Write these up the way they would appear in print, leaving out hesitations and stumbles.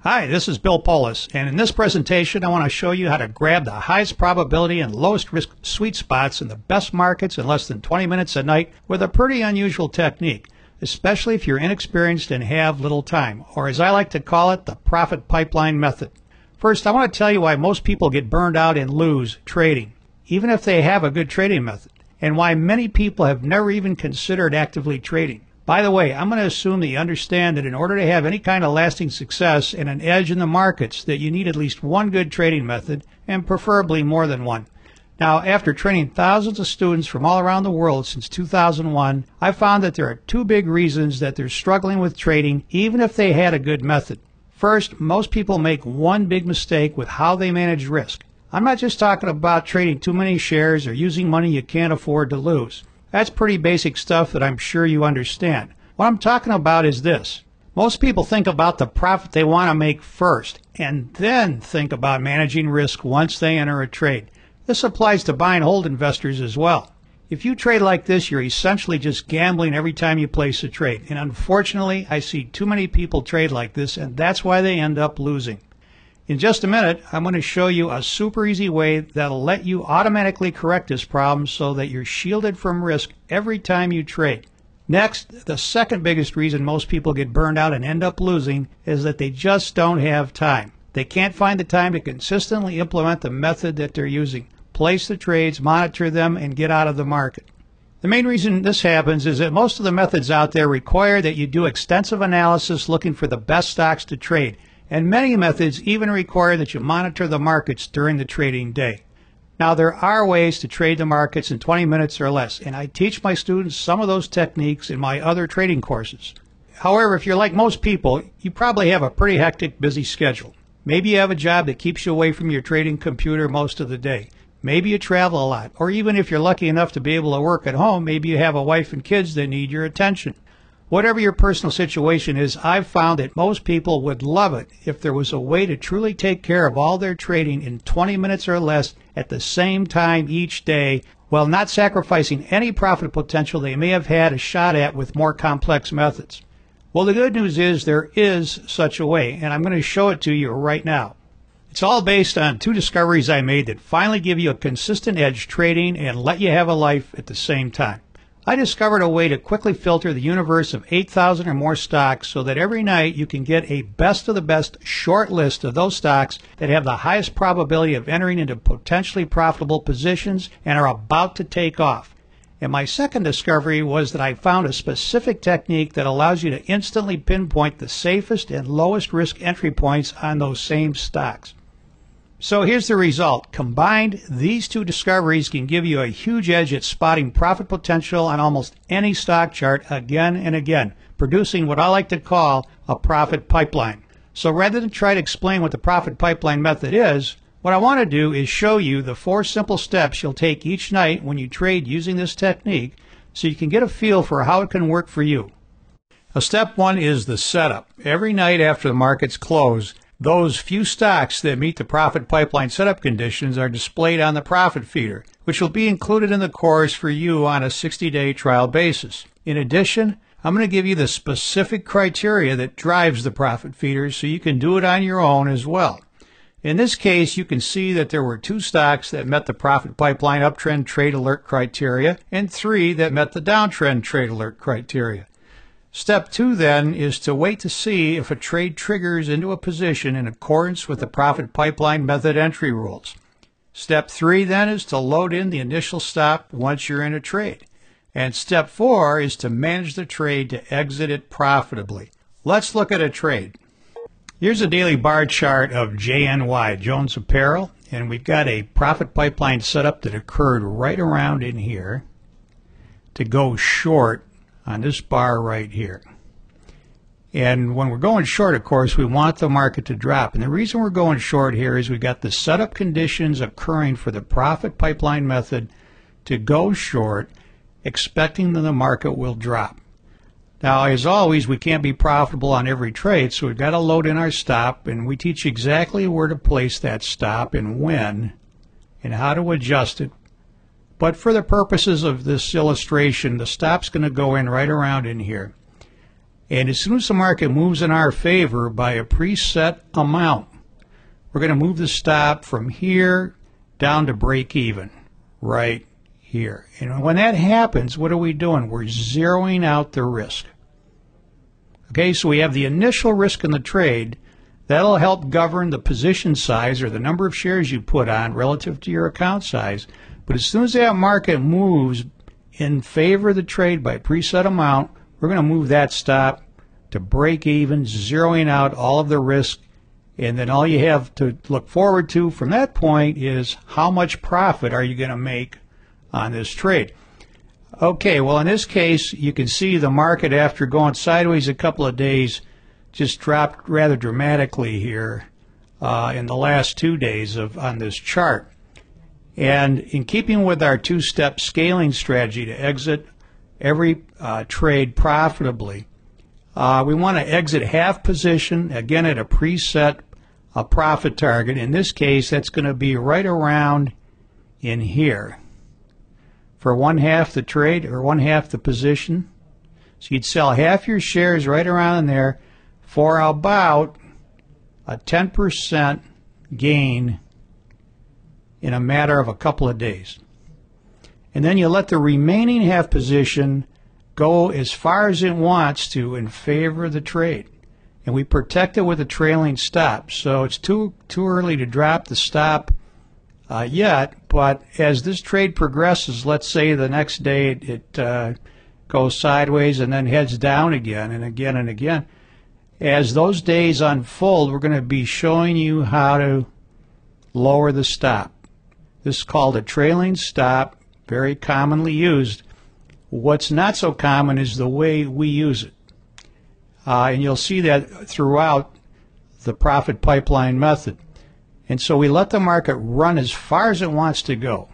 Hi, this is Bill Polis, and in this presentation I want to show you how to grab the highest probability and lowest risk sweet spots in the best markets in less than 20 minutes a night with a pretty unusual technique, especially if you're inexperienced and have little time, or as I like to call it, the profit pipeline method. First, I want to tell you why most people get burned out and lose trading, even if they have a good trading method, and why many people have never even considered actively trading. By the way, I'm going to assume that you understand that in order to have any kind of lasting success and an edge in the markets, that you need at least one good trading method, and preferably more than one. Now, after training thousands of students from all around the world since 2001, I found that there are two big reasons that they're struggling with trading, even if they had a good method. First, most people make one big mistake with how they manage risk. I'm not just talking about trading too many shares or using money you can't afford to lose. That's pretty basic stuff that I'm sure you understand. What I'm talking about is this. Most people think about the profit they want to make first, and then think about managing risk once they enter a trade. This applies to buy and hold investors as well. If you trade like this, you're essentially just gambling every time you place a trade. And unfortunately, I see too many people trade like this, and that's why they end up losing. In just a minute, I'm going to show you a super easy way that'll let you automatically correct this problem so that you're shielded from risk every time you trade. Next, the second biggest reason most people get burned out and end up losing is that they just don't have time. They can't find the time to consistently implement the method that they're using. Place the trades, monitor them, and get out of the market. The main reason this happens is that most of the methods out there require that you do extensive analysis looking for the best stocks to trade. And many methods even require that you monitor the markets during the trading day. Now, there are ways to trade the markets in 20 minutes or less, and I teach my students some of those techniques in my other trading courses. However, if you're like most people, you probably have a pretty hectic, busy schedule. Maybe you have a job that keeps you away from your trading computer most of the day. Maybe you travel a lot, or even if you're lucky enough to be able to work at home, maybe you have a wife and kids that need your attention. Whatever your personal situation is, I've found that most people would love it if there was a way to truly take care of all their trading in 20 minutes or less at the same time each day, while not sacrificing any profit potential they may have had a shot at with more complex methods. Well, the good news is there is such a way, and I'm going to show it to you right now. It's all based on two discoveries I made that finally give you a consistent edge trading and let you have a life at the same time. I discovered a way to quickly filter the universe of 8,000 or more stocks so that every night you can get a best of the best short list of those stocks that have the highest probability of entering into potentially profitable positions and are about to take off. And my second discovery was that I found a specific technique that allows you to instantly pinpoint the safest and lowest risk entry points on those same stocks. So here's the result. Combined, these two discoveries can give you a huge edge at spotting profit potential on almost any stock chart again and again, producing what I like to call a profit pipeline. So rather than try to explain what the profit pipeline method is, what I want to do is show you the 4 simple steps you'll take each night when you trade using this technique so you can get a feel for how it can work for you. Now, step 1 is the setup. Every night after the markets close, those few stocks that meet the profit pipeline setup conditions are displayed on the profit feeder, which will be included in the course for you on a 60-day trial basis. In addition, I'm going to give you the specific criteria that drives the profit feeder so you can do it on your own as well. In this case, you can see that there were 2 stocks that met the profit pipeline uptrend trade alert criteria and 3 that met the downtrend trade alert criteria. Step 2 then is to wait to see if a trade triggers into a position in accordance with the profit pipeline method entry rules. Step 3 then is to load in the initial stop once you're in a trade. And step 4 is to manage the trade to exit it profitably. Let's look at a trade. Here's a daily bar chart of JNY, Jones Apparel, and we've got a profit pipeline setup that occurred right around in here to go short on this bar right here. And when we're going short, of course, we want the market to drop. And the reason we're going short here is we've got the setup conditions occurring for the profit pipeline method to go short, expecting that the market will drop. Now, as always, we can't be profitable on every trade, so we've got to load in our stop, and we teach exactly where to place that stop and when, and how to adjust it. But for the purposes of this illustration, the stop's going to go in right around in here. And as soon as the market moves in our favor by a preset amount, we're going to move the stop from here down to break even right here. And when that happens, what are we doing? We're zeroing out the risk. Okay, so we have the initial risk in the trade. That'll help govern the position size or the number of shares you put on relative to your account size. But as soon as that market moves in favor of the trade by a preset amount, we're going to move that stop to break even, zeroing out all of the risk. And then all you have to look forward to from that point is how much profit are you going to make on this trade. Okay, well, in this case, you can see the market, after going sideways a couple of days, just dropped rather dramatically here in the last 2 days on this chart. And in keeping with our two-step scaling strategy to exit every trade profitably, we want to exit half position, again at a preset profit target. In this case, that's going to be right around in here for 1/2 the trade or 1/2 the position. So you'd sell half your shares right around in there for about a 10% gain in a matter of a couple of days. And then you let the remaining half position go as far as it wants to in favor of the trade. And we protect it with a trailing stop. So it's too early to drop the stop yet, but as this trade progresses, let's say the next day it goes sideways and then heads down again and again and again. As those days unfold, we're going to be showing you how to lower the stop. This is called a trailing stop, very commonly used. What's not so common is the way we use it. And you'll see that throughout the profit pipeline method. And so we let the market run as far as it wants to go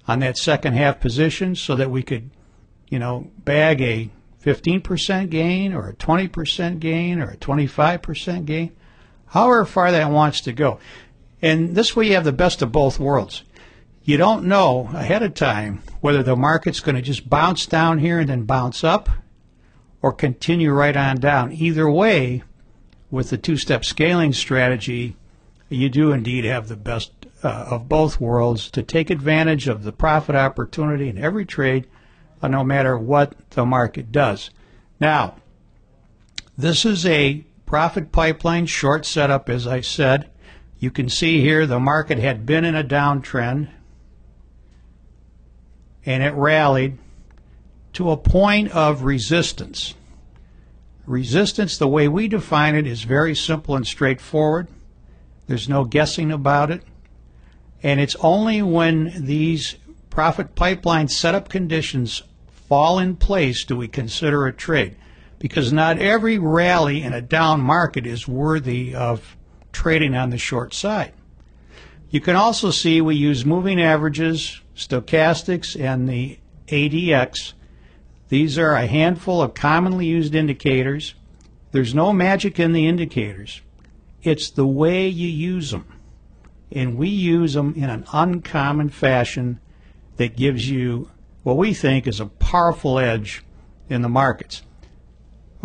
on that second half position so that we could, bag a 15% gain or a 20% gain or a 25% gain, however far that wants to go. And this way you have the best of both worlds. You don't know ahead of time whether the market's going to just bounce down here and then bounce up or continue right on down. Either way, with the two-step scaling strategy, you do indeed have the best of both worlds to take advantage of the profit opportunity in every trade, no matter what the market does. Now, this is a profit pipeline short setup, as I said. You can see here the market had been in a downtrend, and it rallied to a point of resistance. Resistance, the way we define it, is very simple and straightforward. There's no guessing about it. And it's only when these profit pipeline setup conditions fall in place do we consider a trade. Because not every rally in a down market is worthy of trading on the short side. You can also see we use moving averages, stochastics, and the ADX. These are a handful of commonly used indicators. There's no magic in the indicators. It's the way you use them. And we use them in an uncommon fashion that gives you what we think is a powerful edge in the markets.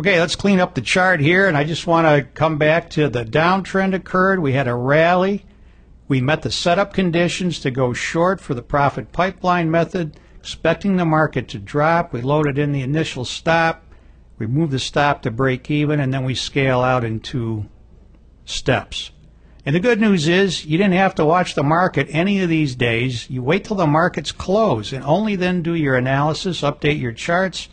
Okay, let's clean up the chart here, and I just want to come back to the downtrend occurred. We had a rally. We met the setup conditions to go short for the profit pipeline method, expecting the market to drop. We loaded in the initial stop. We moved the stop to break even, and then we scale out in 2 steps. And the good news is you didn't have to watch the market any of these days. You wait till the markets close and only then do your analysis, update your charts,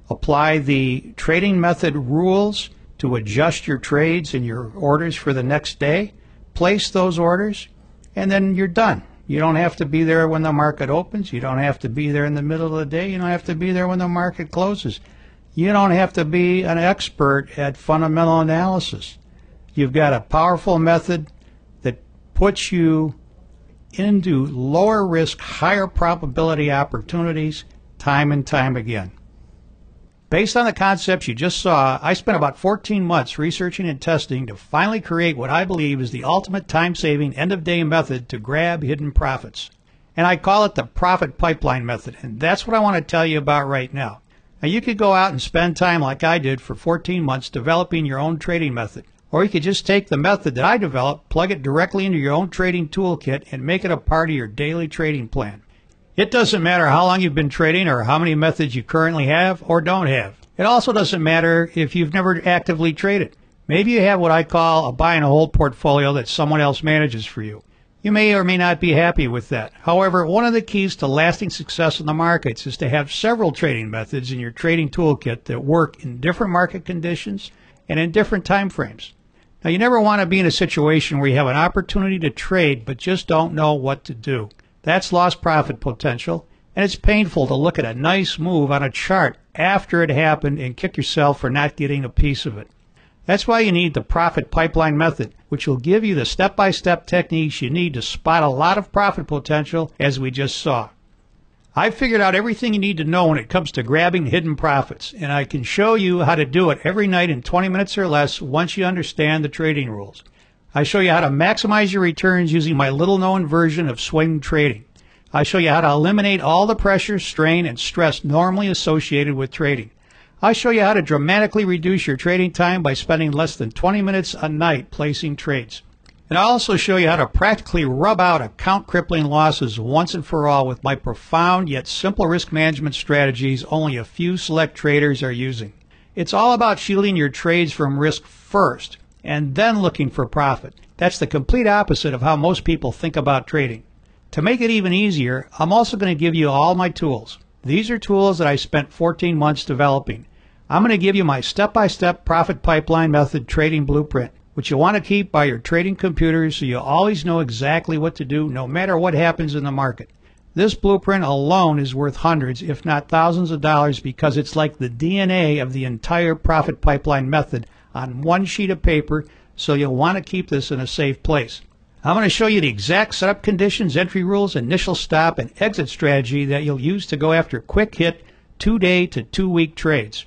apply the trading method rules to adjust your trades and your orders for the next day, place those orders, and then you're done. You don't have to be there when the market opens. You don't have to be there in the middle of the day. You don't have to be there when the market closes. You don't have to be an expert at fundamental analysis. You've got a powerful method that puts you into lower risk, higher probability opportunities time and time again. Based on the concepts you just saw, I spent about 14 months researching and testing to finally create what I believe is the ultimate time-saving end-of-day method to grab hidden profits. And I call it the profit pipeline method, and that's what I want to tell you about right now. Now you could go out and spend time like I did for 14 months developing your own trading method. Or you could just take the method that I developed, plug it directly into your own trading toolkit, and make it a part of your daily trading plan. It doesn't matter how long you've been trading or how many methods you currently have or don't have. It also doesn't matter if you've never actively traded. Maybe you have what I call a buy and hold portfolio that someone else manages for you. You may or may not be happy with that. However, one of the keys to lasting success in the markets is to have several trading methods in your trading toolkit that work in different market conditions and in different time frames. Now, you never want to be in a situation where you have an opportunity to trade but just don't know what to do. That's lost profit potential, and it's painful to look at a nice move on a chart after it happened and kick yourself for not getting a piece of it. That's why you need the profit pipeline method, which will give you the step-by-step techniques you need to spot a lot of profit potential, as we just saw. I've figured out everything you need to know when it comes to grabbing hidden profits, and I can show you how to do it every night in 20 minutes or less once you understand the trading rules. I show you how to maximize your returns using my little-known version of swing trading. I show you how to eliminate all the pressure, strain, and stress normally associated with trading. I show you how to dramatically reduce your trading time by spending less than 20 minutes a night placing trades. And I'll also show you how to practically rub out account-crippling losses once and for all with my profound yet simple risk management strategies only a few select traders are using. It's all about shielding your trades from risk first, and then looking for profit. That's the complete opposite of how most people think about trading. To make it even easier, I'm also going to give you all my tools. These are tools that I spent 14 months developing. I'm going to give you my step-by-step profit pipeline method trading blueprint, which you'll want to keep by your trading computer so you always know exactly what to do no matter what happens in the market. This blueprint alone is worth hundreds, if not thousands of dollars because it's like the DNA of the entire profit pipeline method on one sheet of paper, so you'll want to keep this in a safe place. I'm going to show you the exact setup conditions, entry rules, initial stop, and exit strategy that you'll use to go after quick hit 2-day to 2-week trades.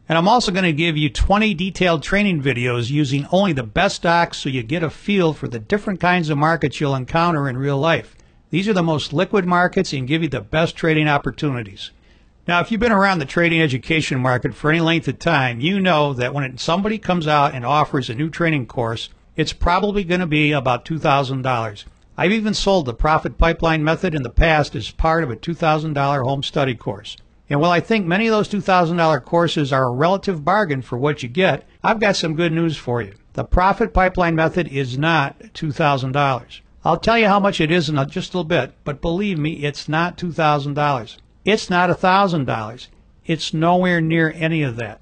And I'm also going to give you 20 detailed training videos using only the best stocks so you get a feel for the different kinds of markets you'll encounter in real life. These are the most liquid markets and give you the best trading opportunities. Now, if you've been around the trading education market for any length of time, you know that when somebody comes out and offers a new training course, it's probably going to be about $2,000. I've even sold the profit pipeline method in the past as part of a $2,000 home study course. And while I think many of those $2,000 courses are a relative bargain for what you get, I've got some good news for you. The profit pipeline method is not $2,000. I'll tell you how much it is in just a little bit, but believe me, it's not $2,000. It's not $1,000. It's nowhere near any of that.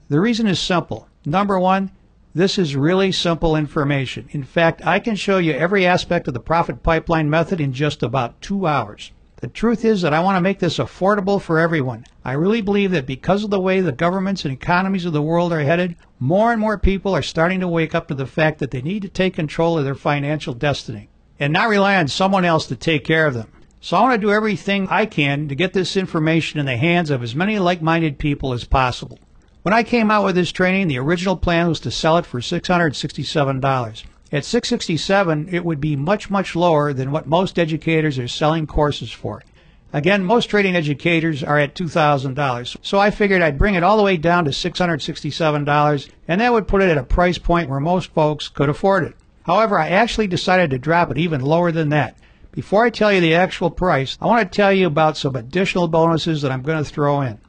The reason is simple. Number one, this is really simple information. In fact, I can show you every aspect of the profit pipeline method in just about 2 hours. The truth is that I want to make this affordable for everyone. I really believe that because of the way the governments and economies of the world are headed, more and more people are starting to wake up to the fact that they need to take control of their financial destiny and not rely on someone else to take care of them. So I want to do everything I can to get this information in the hands of as many like-minded people as possible. When I came out with this training, the original plan was to sell it for $667. At $667, it would be much, much lower than what most educators are selling courses for. Again, most trading educators are at $2,000, so I figured I'd bring it all the way down to $667, and that would put it at a price point where most folks could afford it. However, I actually decided to drop it even lower than that. Before I tell you the actual price, I want to tell you about some additional bonuses that I'm going to throw in.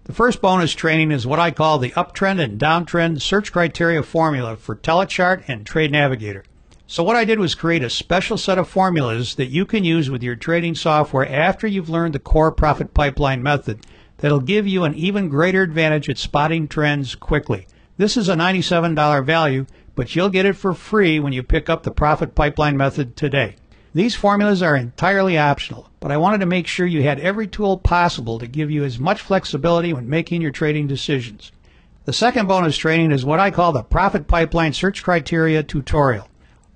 The first bonus training is what I call the uptrend and downtrend search criteria formula for Telechart and Trade Navigator. So what I did was create a special set of formulas that you can use with your trading software after you've learned the core profit pipeline method that'll give you an even greater advantage at spotting trends quickly. This is a $97 value, but you'll get it for free when you pick up the profit pipeline method today. These formulas are entirely optional, but I wanted to make sure you had every tool possible to give you as much flexibility when making your trading decisions. The second bonus training is what I call the Profit Pipeline Search Criteria Tutorial.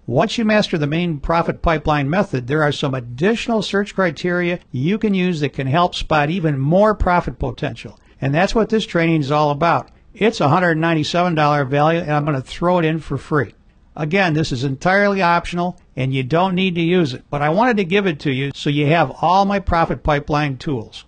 Once you master the main profit pipeline method, there are some additional search criteria you can use that can help spot even more profit potential. And that's what this training is all about. It's a $197 value, and I'm going to throw it in for free. Again, this is entirely optional, and you don't need to use it, but I wanted to give it to you so you have all my profit pipeline tools.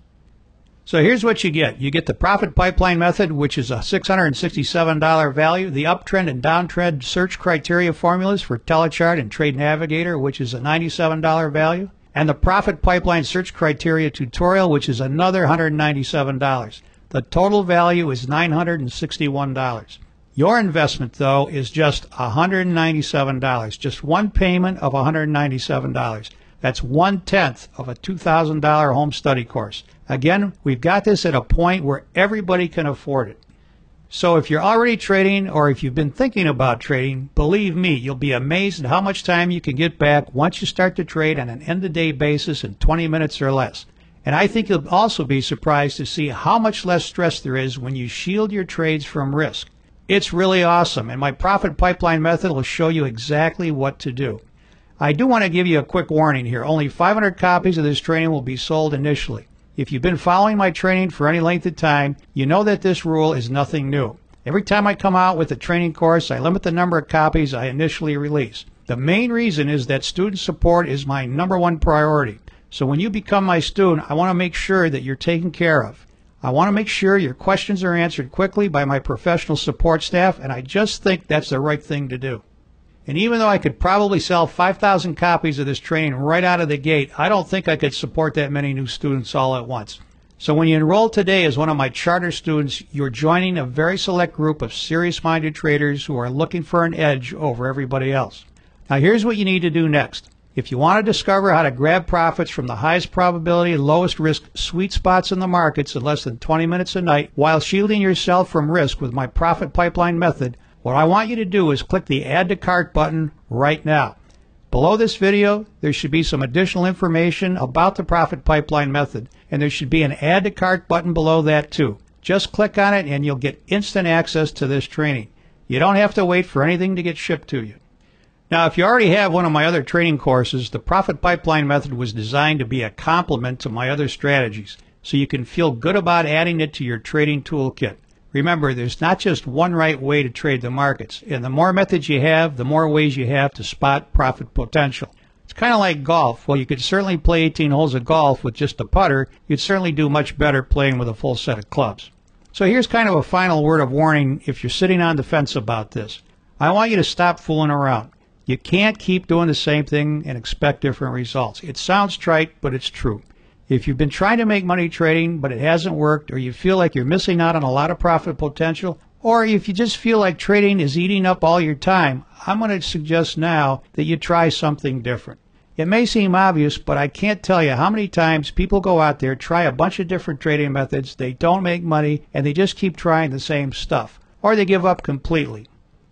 So here's what you get. You get the profit pipeline method, which is a $667 value, the uptrend and downtrend search criteria formulas for Telechart and Trade Navigator, which is a $97 value, and the profit pipeline search criteria tutorial, which is another $197. The total value is $961. Your investment, though, is just $197, just one payment of $197. That's 1/10 of a $2,000 home study course. Again, we've got this at a point where everybody can afford it. So if you're already trading or if you've been thinking about trading, believe me, you'll be amazed at how much time you can get back once you start to trade on an end-of-day basis in 20 minutes or less. And I think you'll also be surprised to see how much less stress there is when you shield your trades from risk. It's really awesome, and my profit pipeline method will show you exactly what to do. I do want to give you a quick warning here. Only 500 copies of this training will be sold initially. If you've been following my training for any length of time, you know that this rule is nothing new. Every time I come out with a training course, I limit the number of copies I initially release. The main reason is that student support is my #1 priority. So when you become my student, I want to make sure that you're taken care of. I want to make sure your questions are answered quickly by my professional support staff, and I just think that's the right thing to do. And even though I could probably sell 5,000 copies of this training right out of the gate, I don't think I could support that many new students all at once. So when you enroll today as one of my charter students, you're joining a very select group of serious-minded traders who are looking for an edge over everybody else. Now here's what you need to do next. If you want to discover how to grab profits from the highest probability, lowest risk sweet spots in the markets in less than 20 minutes a night while shielding yourself from risk with my profit pipeline method, what I want you to do is click the Add to Cart button right now. Below this video, there should be some additional information about the profit pipeline method, and there should be an Add to Cart button below that too. Just click on it and you'll get instant access to this training. You don't have to wait for anything to get shipped to you. Now, if you already have one of my other training courses, the profit pipeline method was designed to be a complement to my other strategies, so you can feel good about adding it to your trading toolkit. Remember, there's not just one right way to trade the markets, and the more methods you have, the more ways you have to spot profit potential. It's kind of like golf. While you could certainly play 18 holes of golf with just a putter, you'd certainly do much better playing with a full set of clubs. So here's kind of a final word of warning if you're sitting on the fence about this. I want you to stop fooling around. You can't keep doing the same thing and expect different results. It sounds trite, but it's true. If you've been trying to make money trading, but it hasn't worked, or you feel like you're missing out on a lot of profit potential, or if you just feel like trading is eating up all your time, I'm going to suggest now that you try something different. It may seem obvious, but I can't tell you how many times people go out there, try a bunch of different trading methods, they don't make money, and they just keep trying the same stuff, or they give up completely.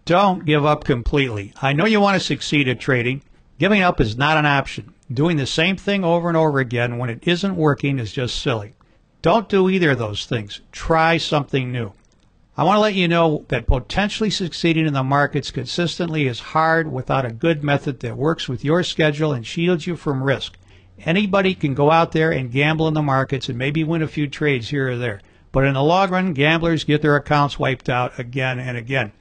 Don't give up completely. I know you want to succeed at trading. Giving up is not an option. Doing the same thing over and over again when it isn't working is just silly. Don't do either of those things. Try something new. I want to let you know that potentially succeeding in the markets consistently is hard without a good method that works with your schedule and shields you from risk. Anybody can go out there and gamble in the markets and maybe win a few trades here or there. But in the long run, gamblers get their accounts wiped out again and again.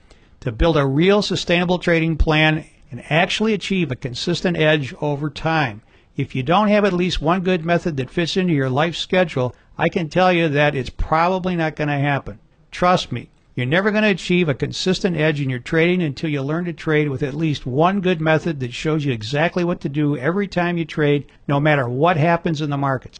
To build a real sustainable trading plan and actually achieve a consistent edge over time, if you don't have at least one good method that fits into your life schedule, I can tell you that it's probably not going to happen. Trust me, you're never going to achieve a consistent edge in your trading until you learn to trade with at least one good method that shows you exactly what to do every time you trade, no matter what happens in the markets.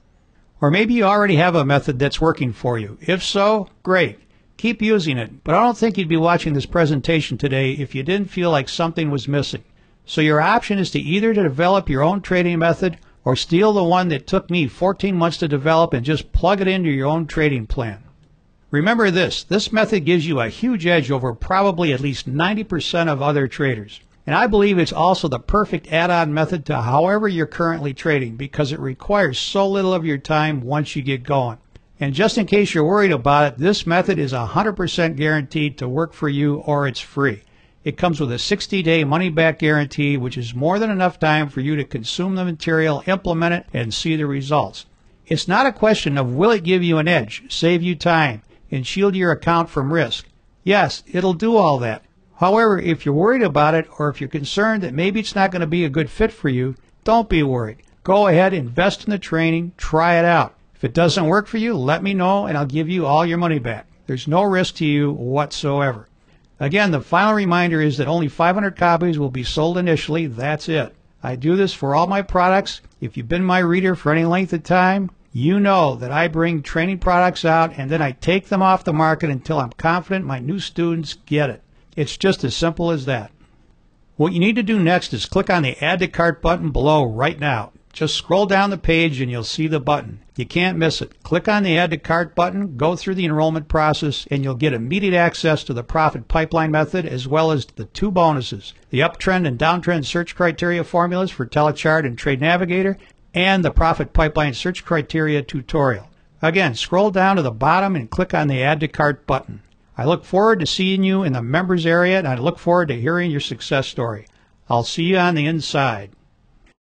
Or maybe you already have a method that's working for you. If so, great. Keep using it, but I don't think you'd be watching this presentation today if you didn't feel like something was missing. So your option is to either develop your own trading method or steal the one that took me 14 months to develop and just plug it into your own trading plan. Remember this method gives you a huge edge over probably at least 90% of other traders. And I believe it's also the perfect add-on method to however you're currently trading because it requires so little of your time once you get going. And just in case you're worried about it, this method is 100% guaranteed to work for you or it's free. It comes with a 60-day money-back guarantee, which is more than enough time for you to consume the material, implement it, and see the results. It's not a question of will it give you an edge, save you time, and shield your account from risk. Yes, it'll do all that. However, if you're worried about it or if you're concerned that maybe it's not going to be a good fit for you, don't be worried. Go ahead, invest in the training, try it out. If it doesn't work for you, let me know and I'll give you all your money back. There's no risk to you whatsoever. Again, the final reminder is that only 500 copies will be sold initially. That's it. I do this for all my products. If you've been my reader for any length of time, you know that I bring training products out and then I take them off the market until I'm confident my new students get it. It's just as simple as that. What you need to do next is click on the Add to Cart button below right now. Just scroll down the page and you'll see the button. You can't miss it. Click on the Add to Cart button, go through the enrollment process, and you'll get immediate access to the Profit Pipeline method as well as the two bonuses, the uptrend and downtrend search criteria formulas for Telechart and Trade Navigator, and the Profit Pipeline search criteria tutorial. Again, scroll down to the bottom and click on the Add to Cart button. I look forward to seeing you in the members area, and I look forward to hearing your success story. I'll see you on the inside.